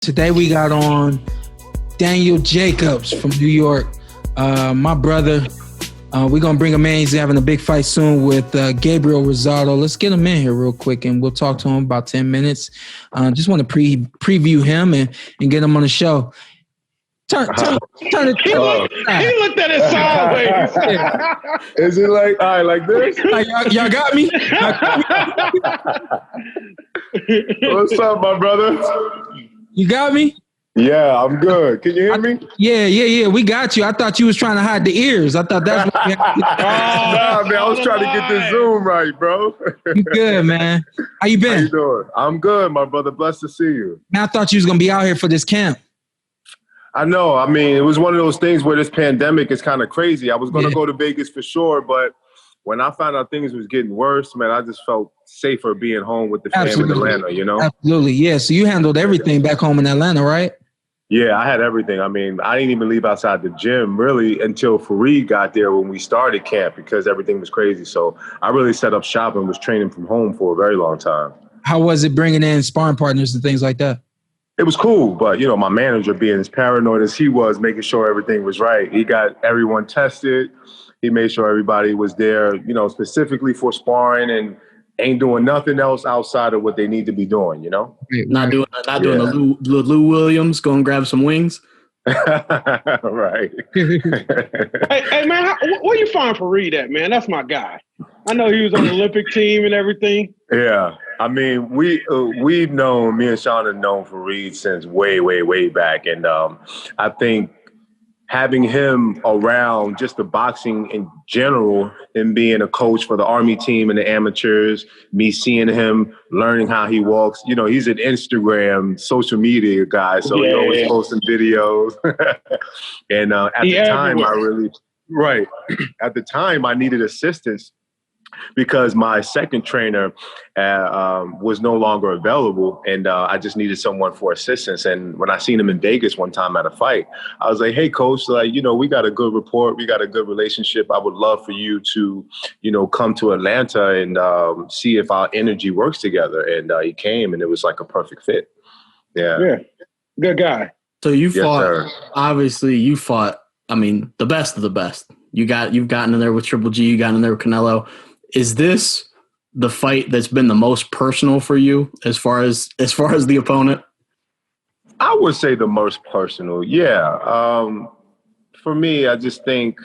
Today we got on Daniel Jacobs from New York, my brother. We're going to bring him in. He's having a big fight soon with Gabriel Rosado. Let's get him in here real quick, and we'll talk to him about 10 minutes. Just want to preview him and get him on the show. Turn it. He looked at it sideways. Is it like, all right, like this? Y'all got me? What's up, my brother? You got me? Yeah, I'm good. Can you hear me? Yeah. We got you. I thought you was trying to hide the ears. I thought that's what Nah, man, I was trying to get this Zoom right, bro. You good, man? How you been? How you doing? I'm good, my brother. Blessed to see you. Man, I thought you was going to be out here for this camp. I know. I mean, it was one of those things where this pandemic is kind of crazy. I was going to go to Vegas for sure, but when I found out things was getting worse, man, I just felt safer being home with the family in Atlanta, you know? Absolutely, yeah. So you handled everything back home in Atlanta, right? Yeah, I had everything. I mean, I didn't even leave outside the gym really until Fareed got there when we started camp because everything was crazy. So I really set up shop and was training from home for a very long time. How was it bringing in sparring partners and things like that? It was cool, but, you know, my manager being as paranoid as he was, making sure everything was right. He got everyone tested. He made sure everybody was there, you know, specifically for sparring and ain't doing nothing else outside of what they need to be doing, you know? Not doing the Lou Williams, go and grab some wings. Right. hey, man, where you find Fareed at, man? That's my guy. I know he was on the Olympic team and everything. Yeah. I mean, we've known, me and Shawn have known Fareed since way back. And I think having him around just the boxing in general and being a coach for the Army team and the amateurs, me seeing him, learning how he walks, you know, he's an Instagram, social media guy. So he's always posting videos. And at the time, at the time I needed assistance because my second trainer was no longer available, and I just needed someone for assistance. And when I seen him in Vegas one time at a fight, I was like, hey, coach, like, you know, we got a good rapport. We got a good relationship. I would love for you to, you know, come to Atlanta and see if our energy works together. And he came, and it was like a perfect fit. Yeah. Good guy. So you fought, obviously you fought, I mean, the best of the best. You've gotten in there with Triple G, you got in there with Canelo. Is this the fight that's been the most personal for you as far as the opponent? I would say the most personal, yeah. For me, I just think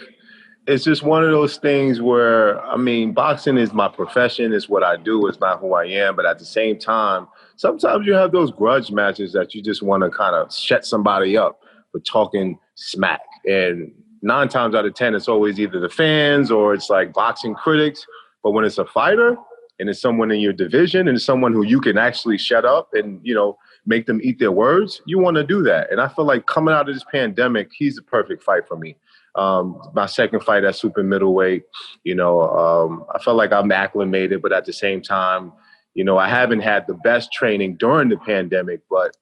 it's just one of those things where, I mean, boxing is my profession, it's what I do, it's not who I am. But at the same time, sometimes you have those grudge matches that you just want to kind of shut somebody up for talking smack. And 9 times out of 10, it's always either the fans or it's like boxing critics. But when it's a fighter and it's someone in your division and it's someone who you can actually shut up and, you know, make them eat their words, you want to do that. And I feel like coming out of this pandemic, he's the perfect fight for me. My second fight at super middleweight, you know, I felt like I'm acclimated, but at the same time, you know, I haven't had the best training during the pandemic, but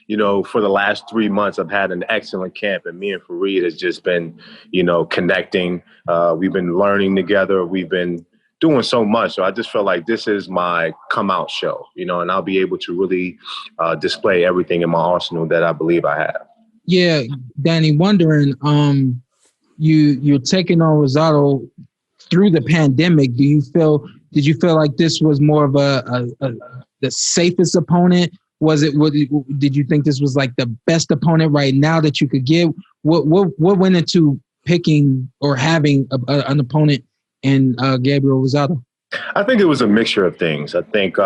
you know, for the last 3 months, I've had an excellent camp, and me and Fareed has just been, you know, connecting. We've been learning together. We've been doing so much. So I just feel like this is my come out show, you know, and I'll be able to really display everything in my arsenal that I believe I have. Yeah, Danny, wondering, you're taking on Rosado through the pandemic. Did you feel like this was more of the safest opponent? Did you think this was like the best opponent right now that you could give? What went into picking or having an opponent in Gabriel Rosado? I think it was a mixture of things. I think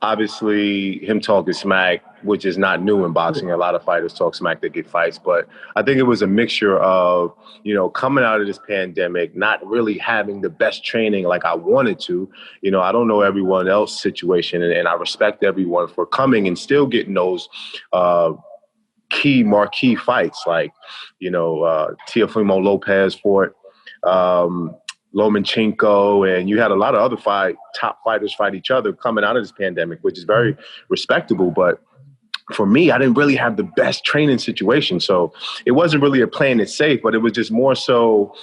obviously him talking smack, which is not new in boxing. A lot of fighters talk smack that get fights, but I think it was a mixture of, you know, coming out of this pandemic, not really having the best training like I wanted to. You know, I don't know everyone else's situation, and I respect everyone for coming and still getting those marquee fights, like, you know, Teofimo Lopez fought Lomachenko, and you had a lot of other top fighters fight each other coming out of this pandemic, which is very respectable. But for me, I didn't really have the best training situation. So it wasn't really a playing it safe, but it was just more so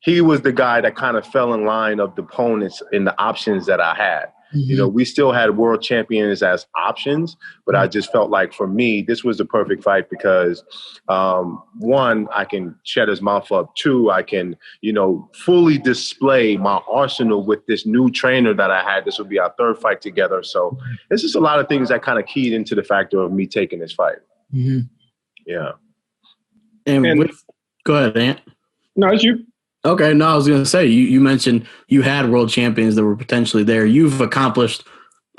he was the guy that kind of fell in line of the opponents and the options that I had. We still had world champions as options, but I just felt like for me, this was the perfect fight because one, I can shut his mouth up. Two, I can, fully display my arsenal with this new trainer that I had. This will be our third fight together. So it's just a lot of things that kind of keyed into the factor of me taking this fight. Mm-hmm. Yeah. And go ahead, Ant. No, it's you. Okay, no, I was going to say, you mentioned you had world champions that were potentially there. You've accomplished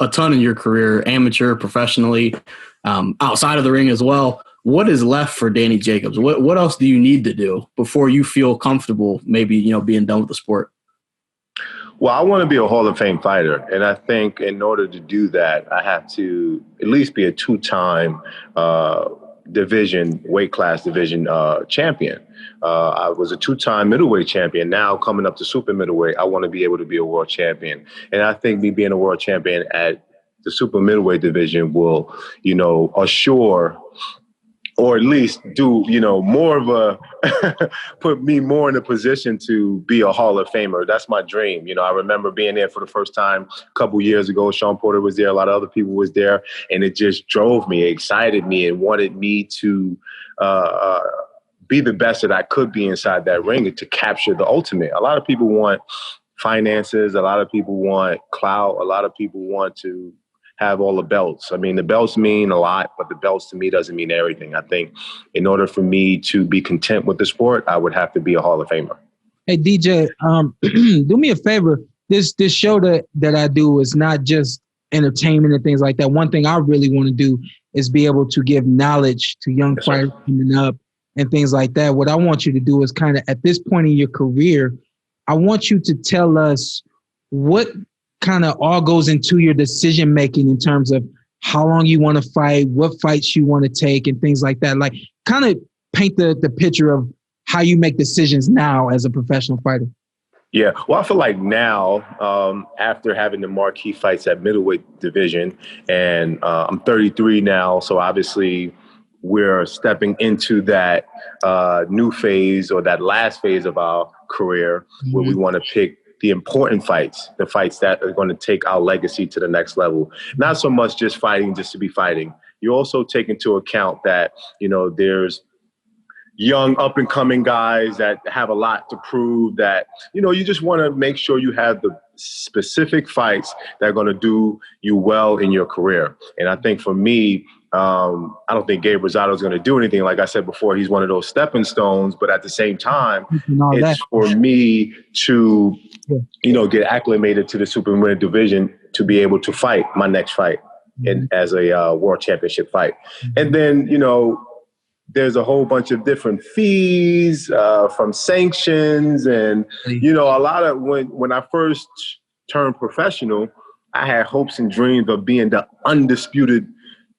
a ton in your career, amateur, professionally, outside of the ring as well. What is left for Danny Jacobs? What else do you need to do before you feel comfortable maybe, being done with the sport? Well, I want to be a Hall of Fame fighter. And I think in order to do that, I have to at least be a two-time weight class division champion. I was a two-time middleweight champion. Now coming up to super middleweight, I want to be able to be a world champion. And I think me being a world champion at the super middleweight division will, assure or at least do, more of a put me more in a position to be a Hall of Famer. That's my dream. I remember being there for the first time a couple years ago. Shawn Porter was there. A lot of other people was there. And it just drove me, excited me, and wanted me to be the best that I could be inside that ring and to capture the ultimate. A lot of people want finances. A lot of people want clout. A lot of people want to have all the belts. I mean, the belts mean a lot, but the belts to me doesn't mean everything. I think in order for me to be content with the sport, I would have to be a Hall of Famer. Hey, DJ, do me a favor. This show that I do is not just entertainment and things like that. One thing I really want to do is be able to give knowledge to young fighters coming up and things like that. What I want you to do is kind of at this point in your career, I want you to tell us what kind of all goes into your decision making in terms of how long you want to fight, what fights you want to take, and things like that. Like, kind of paint the picture of how you make decisions now as a professional fighter. Yeah, well, I feel like now, after having the marquee fights at middleweight division, and I'm 33 now, so obviously we're stepping into that new phase or that last phase of our career where we want to pick the important fights, the fights that are going to take our legacy to the next level. Not so much just fighting just to be fighting. You also take into account that, there's young up and coming guys that have a lot to prove, that, you just want to make sure you have the specific fights that are going to do you well in your career. And I think for me, I don't think Gabriel Rosado is going to do anything. Like I said before, he's one of those stepping stones, but at the same time, it's for me to, get acclimated to the super middleweight division to be able to fight my next fight as a world championship fight. And then, there's a whole bunch of different fees from sanctions. And, a lot of when I first turned professional, I had hopes and dreams of being the undisputed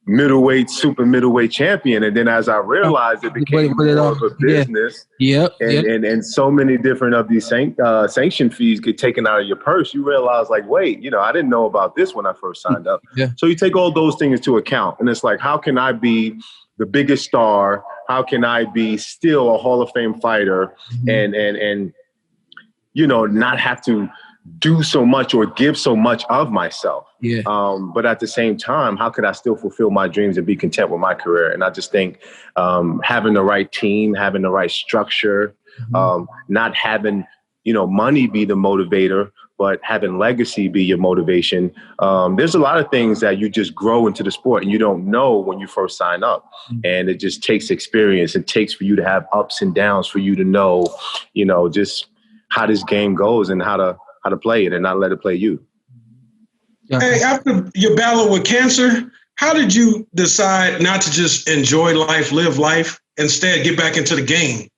middleweight, super middleweight champion. And then as I realized, it became more of a business. And so many different of these sanction fees get taken out of your purse. You realize, like, wait, I didn't know about this when I first signed up. So you take all those things into account. And it's like, how can I be the biggest star? How can I be still a Hall of Fame fighter and not have to do so much or give so much of myself? But at the same time, how could I still fulfill my dreams and be content with my career? And I just think having the right team, having the right structure, not having, money be the motivator, but having legacy be your motivation. There's a lot of things that you just grow into the sport and you don't know when you first sign up. And it just takes experience. It takes for you to have ups and downs, for you to know, just how this game goes and how to play it and not let it play you. Hey, after your battle with cancer, how did you decide not to just enjoy life, live life, instead get back into the game?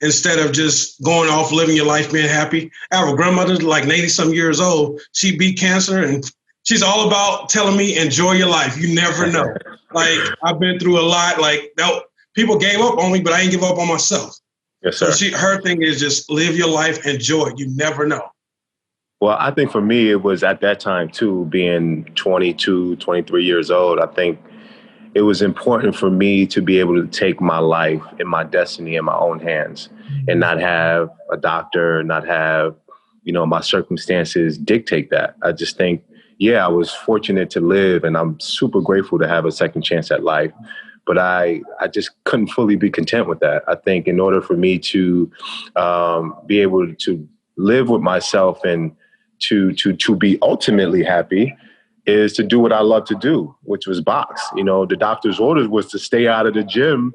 Instead of just going off, living your life, being happy. I have a grandmother, like 80-some years old. She beat cancer, and she's all about telling me, enjoy your life. You never know. Like, I've been through a lot. Like, people gave up on me, but I didn't give up on myself. Yes, sir. So her thing is just live your life, enjoy it. You never know. Well, I think for me, it was at that time, too, being 22, 23 years old. I think it was important for me to be able to take my life and my destiny in my own hands and not have a doctor, not have, my circumstances dictate that. I just think, yeah, I was fortunate to live, and I'm super grateful to have a second chance at life. But I just couldn't fully be content with that. I think in order for me to be able to live with myself and to be ultimately happy is to do what I love to do, which was box. You know, the doctor's orders was to stay out of the gym,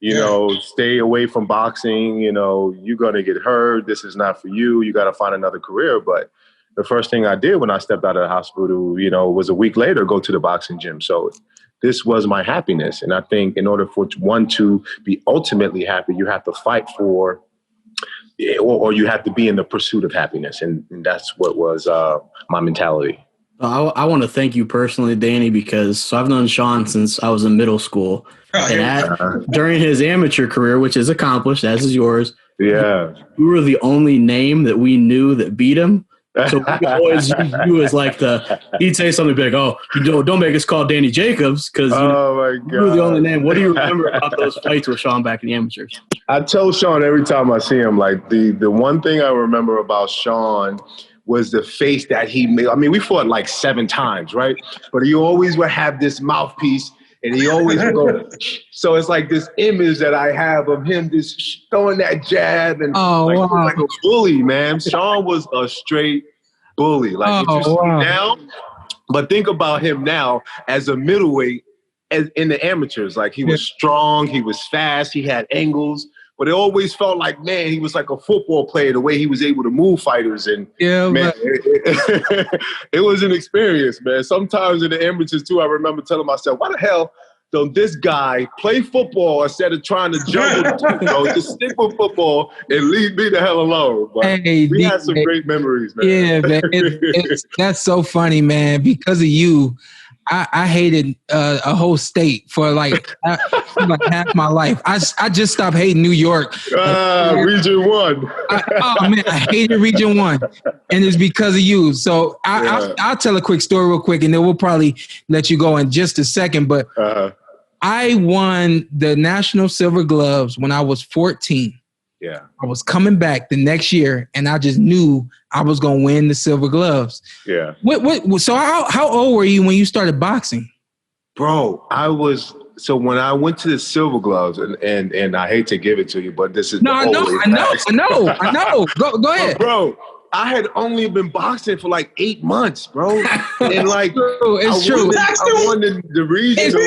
you know, stay away from boxing. You know, you're going to get hurt. This is not for you. You got to find another career. But the first thing I did when I stepped out of the hospital, you know, was a week later, go to the boxing gym. So this was my happiness. And I think in order for one to be ultimately happy, you have to fight for, or you have to be in the pursuit of happiness. And that's what was my mentality. I want to thank you personally, Danny, because I've known Shawn since I was in middle school. And during his amateur career, which is accomplished, as is yours, you were the only name that we knew that beat him. So we could always use you as like he'd say something big, don't make us call Danny Jacobs, because you were the only name. What do you remember about those fights with Shawn back in the amateurs? I tell Shawn every time I see him, like the one thing I remember about Shawn was the face that he made. I mean, we fought like 7 times, right? But he always would have this mouthpiece, and he always would go. So it's like this image that I have of him just throwing that jab and like a bully, man. Shawn was a straight bully. Like if you see now, but think about him now as a middleweight in the amateurs. Like he was strong, he was fast, he had angles. But it always felt like, man, he was like a football player, the way he was able to move fighters. And, man, it was an experience, man. Sometimes in the amateurs, too, I remember telling myself, why the hell don't this guy play football instead of trying to juggle the two, bro? Just stick with football and leave me the hell alone. But we had some great memories, man. Yeah, man. That's so funny, man. Because of you, I hated a whole state for like half my life. I just stopped hating New York. Region 1. I hated Region 1, and it's because of you. So I'll tell a quick story real quick, and then we'll probably let you go in just a second. But I won the National Silver Gloves when I was 14. Yeah, I was coming back the next year, and I just knew I was going to win the Silver Gloves. Yeah. So how old were you when you started boxing? Bro, so when I went to the Silver Gloves, and I hate to give it to you, but this is I know. Go ahead, bro. I had only been boxing for like 8 months, bro. And like, it's true. I won the region.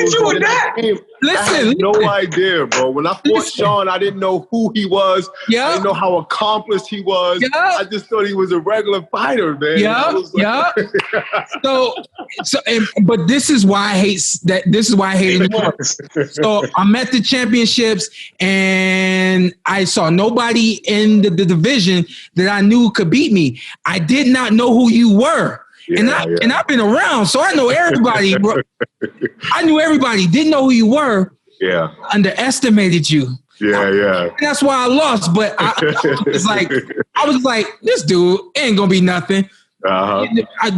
I had no idea, bro. When I fought Shawn, I didn't know who he was. I didn't know how accomplished he was. I just thought he was a regular fighter, man. But this is why I hate that. This is why I hate New York. So I'm at the championships, and I saw nobody in the division that I knew could beat me. I did not know who you were. And I've been around, so I know everybody. Bro. I knew everybody. Didn't know who you were. Yeah. Underestimated you. Yeah. And that's why I lost. But I was like, this dude ain't gonna be nothing.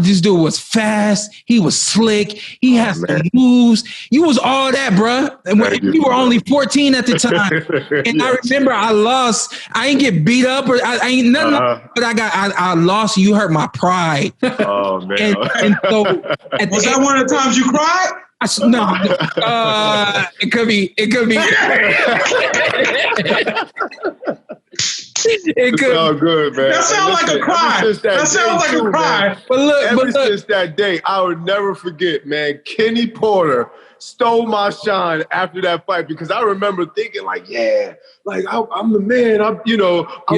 This dude was fast. He was slick. He had some moves. You was all that, bro. And you were only 14 at the time. And I remember I lost. I ain't get beat up, or I ain't nothing. But I lost. You hurt my pride. Oh man. And so was that one of the times you cried? No. It could be. It's all good, man. That sounds like a cry. But since that day, I would never forget, man. Kenny Porter stole my shine after that fight, because I remember thinking like, I'm the man. I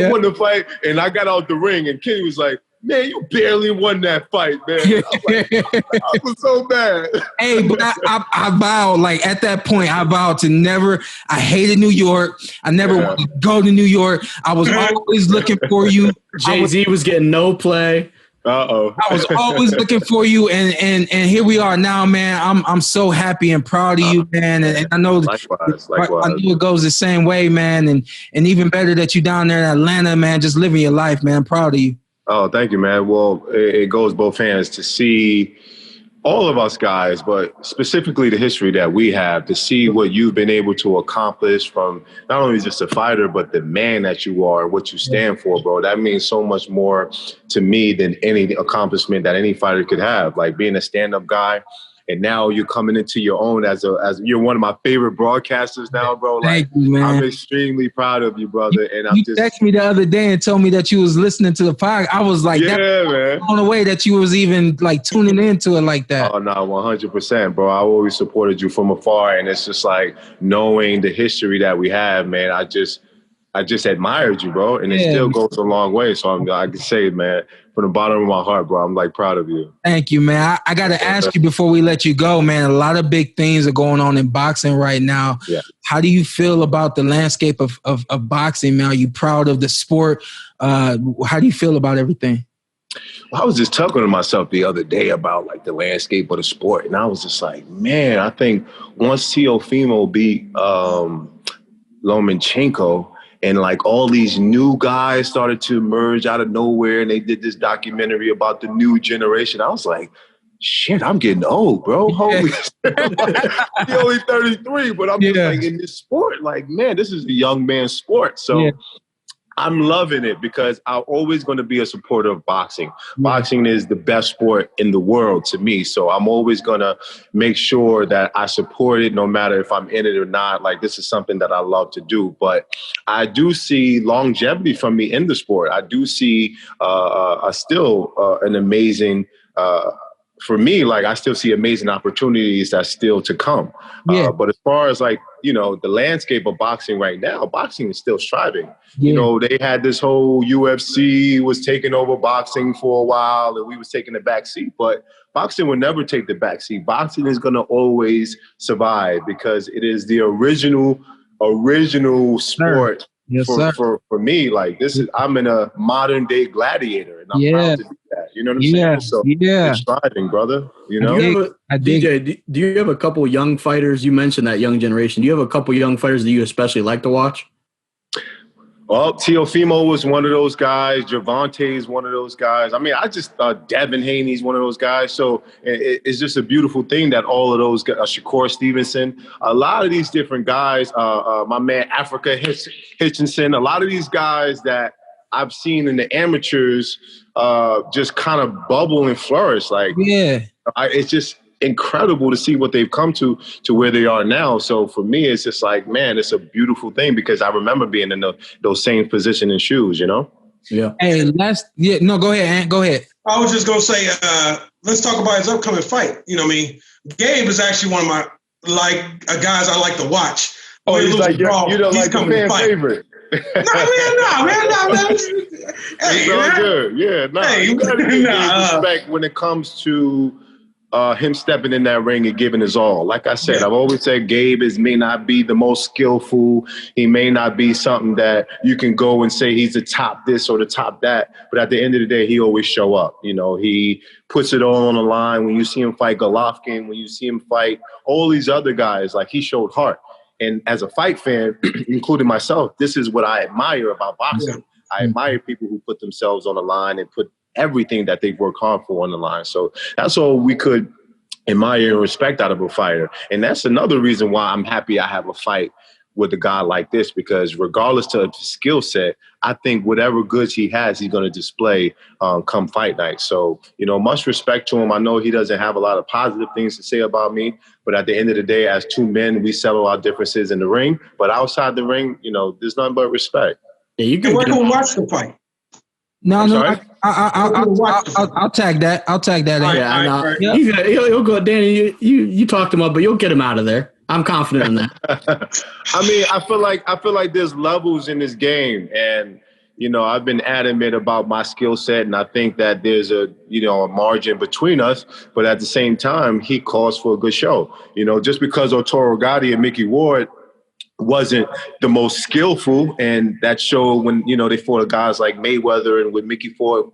won the fight, and I got out the ring, and Kenny was like, man, you barely won that fight, man. I was so bad. Hey, but I vowed, like at that point, I vowed to never. I hated New York. I never wanted to go to New York. I was always looking for you. Jay-Z was getting no play. I was always looking for you, and here we are now, man. I'm so happy and proud of you, man. And I know likewise. I know it goes the same way, man. And even better that you down there in Atlanta, man, just living your life, man. I'm proud of you. Oh, thank you, man. Well, it goes both hands to see all of us guys, but specifically the history that we have, to see what you've been able to accomplish from not only just a fighter, but the man that you are, what you stand for, bro. That means so much more to me than any accomplishment that any fighter could have. Like being a stand-up guy, and now you're coming into your own as you're one of my favorite broadcasters now, bro. Like, Thank you, man. I'm extremely proud of you, brother. And you texted me the other day and told me that you was listening to the podcast. I was like, yeah, man. On the way that you was even like tuning into it like that. Oh no, 100%, bro. I always supported you from afar, and it's just like knowing the history that we have, man. I just admired you, bro, and it still goes a long way. So I can say, man, from the bottom of my heart, bro, I'm like proud of you. Thank you, man. I got to ask you before we let you go, man. A lot of big things are going on in boxing right now. Yeah. How do you feel about the landscape of boxing, man? Are you proud of the sport? How do you feel about everything? I was just talking to myself the other day about like the landscape of the sport, and I was just like, man, I think once Teofimo beat Lomachenko, and like all these new guys started to emerge out of nowhere, and they did this documentary about the new generation. I was like, shit, I'm getting old, bro. Holy shit. He's only 33, but I'm just like in this sport, like, man, this is a young man's sport. So I'm loving it because I'm always going to be a supporter of boxing. Boxing is the best sport in the world to me. So I'm always going to make sure that I support it no matter if I'm in it or not. Like, this is something that I love to do. But I do see longevity from me in the sport. I do see still an amazing for me, like, I still see amazing opportunities that's still to come. But as far as like, you know, the landscape of boxing right now, boxing is still striving. You know, they had this whole UFC was taking over boxing for a while, and we was taking the back seat, but boxing will never take the back seat. Boxing is going to always survive because it is the original sport. Yes, for me. Like, I'm in a modern day gladiator, and I'm proud to do that. You know what I'm saying? So it's striving, brother. You know? DJ, do you have a couple young fighters? You mentioned that young generation. Do you have a couple young fighters that you especially like to watch? Well, Teofimo was one of those guys. Gervonta is one of those guys. I mean, I just Devin Haney's one of those guys. So it's just a beautiful thing that all of those guys, Shakur Stevenson, a lot of these different guys, my man Africa Hitchinson, a lot of these guys that I've seen in the amateurs just kind of bubble and flourish. Like, it's just incredible to see what they've come to where they are now. So for me, it's just like, man, it's a beautiful thing because I remember being in those same position and shoes, you know? Yeah. Hey, go ahead, Ant. Go ahead. I was just going to say, let's talk about his upcoming fight. You know what I mean? Gabe is actually one of my, guys I like to watch. Oh, he's like, you know, like a fan favorite. No, man. It's all good. Yeah, you gotta give respect when it comes to him stepping in that ring and giving his all. Like I said, I've always said Gabe may not be the most skillful. He may not be something that you can go and say he's the top this or the top that. But at the end of the day, he always show up. You know, he puts it all on the line. When you see him fight Golovkin, when you see him fight all these other guys, like, he showed heart. And as a fight fan, including myself, this is what I admire about boxing. I admire people who put themselves on the line and put everything that they've worked hard for on the line. So that's all we could admire and respect out of a fighter. And that's another reason why I'm happy I have a fight with a guy like this, because regardless of his skill set, I think whatever goods he has, he's going to display come fight night. So, you know, much respect to him. I know he doesn't have a lot of positive things to say about me, but at the end of the day, as two men, we settle our differences in the ring. But outside the ring, you know, there's nothing but respect. Yeah, you can watch the fight. I'll tag that. I'll tag that. He'll go, Danny. You talked him up, but you'll get him out of there. I'm confident in that. I mean, I feel like there's levels in this game, and you know, I've been adamant about my skill set, and I think that there's a margin between us. But at the same time, he calls for a good show. You know, just because Arturo Gatti and Mickey Ward wasn't the most skillful, and that showed when, you know, they fought guys like Mayweather, and when Mickey fought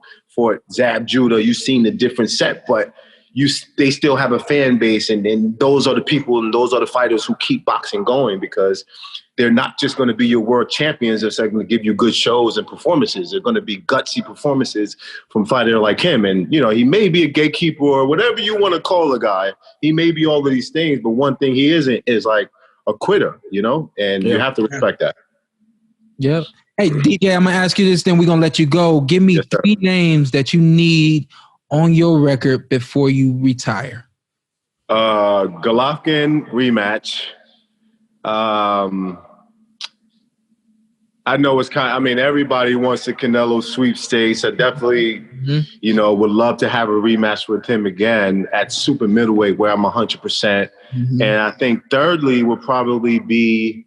Zab Judah, you seen the different set. But they still have a fan base, and those are the people and those are the fighters who keep boxing going, because they're not just going to be your world champions. They're going to give you good shows and performances. They're going to be gutsy performances from a fighter like him. And, he may be a gatekeeper or whatever you want to call a guy. He may be all of these things, but one thing he isn't is like a quitter, and you have to respect that. Yep. Hey, DJ, I'm going to ask you this, then we're going to let you go. Give me 3 names that you need on your record before you retire. Golovkin rematch. I know it's everybody wants the Canelo sweepstakes. I definitely, would love to have a rematch with him again at super middleweight where I'm 100%. And I think thirdly would probably be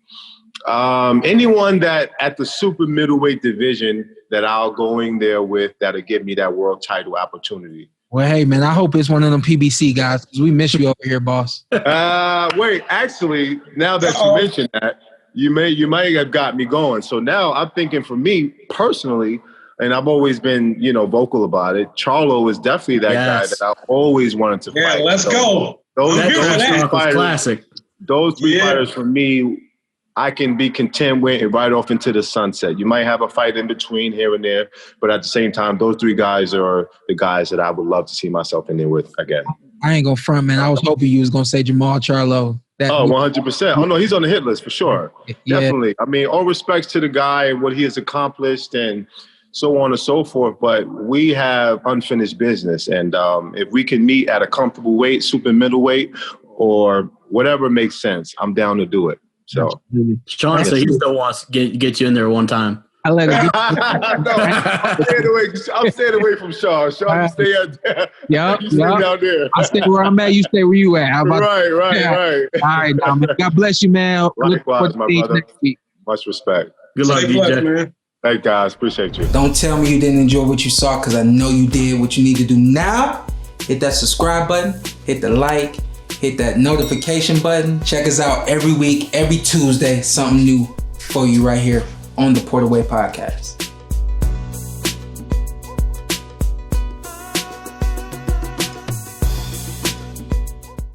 anyone that at the super middleweight division that I'll go in there with that'll give me that world title opportunity. Well, hey, man, I hope it's one of them PBC guys, because we miss you over here, boss. Wait, actually, now that you mentioned that, you may have got me going. So now I'm thinking for me personally, and I've always been, vocal about it, Charlo is definitely that guy that I've always wanted to fight. Yeah, let's go. Those 3 fighters, classic. Those 3 fighters for me, I can be content with and right off into the sunset. You might have a fight in between here and there, but at the same time, those 3 guys are the guys that I would love to see myself in there with again. I ain't gonna front, man. I was hoping you was gonna say Jamal Charlo. 100%. Oh, no, he's on the hit list for sure. Yeah. Definitely. All respects to the guy and what he has accomplished and so on and so forth, but we have unfinished business. And if we can meet at a comfortable weight, super middleweight, or whatever makes sense, I'm down to do it. So Shawn said he still wants to get you in there one time. I let it I'm staying away from Shawn. Shawn, stay out there. You stay down there. I stay where I'm at. You stay where you at. How about right. All right, now, man. God bless you, man. Likewise, my brother. Much respect. Good luck, DJ. Man. Hey, guys. Appreciate you. Don't tell me you didn't enjoy what you saw, because I know you did. What you need to do now, hit that subscribe button, hit the like, hit that notification button. Check us out every week, every Tuesday, something new for you right here on the Porter Way Podcast.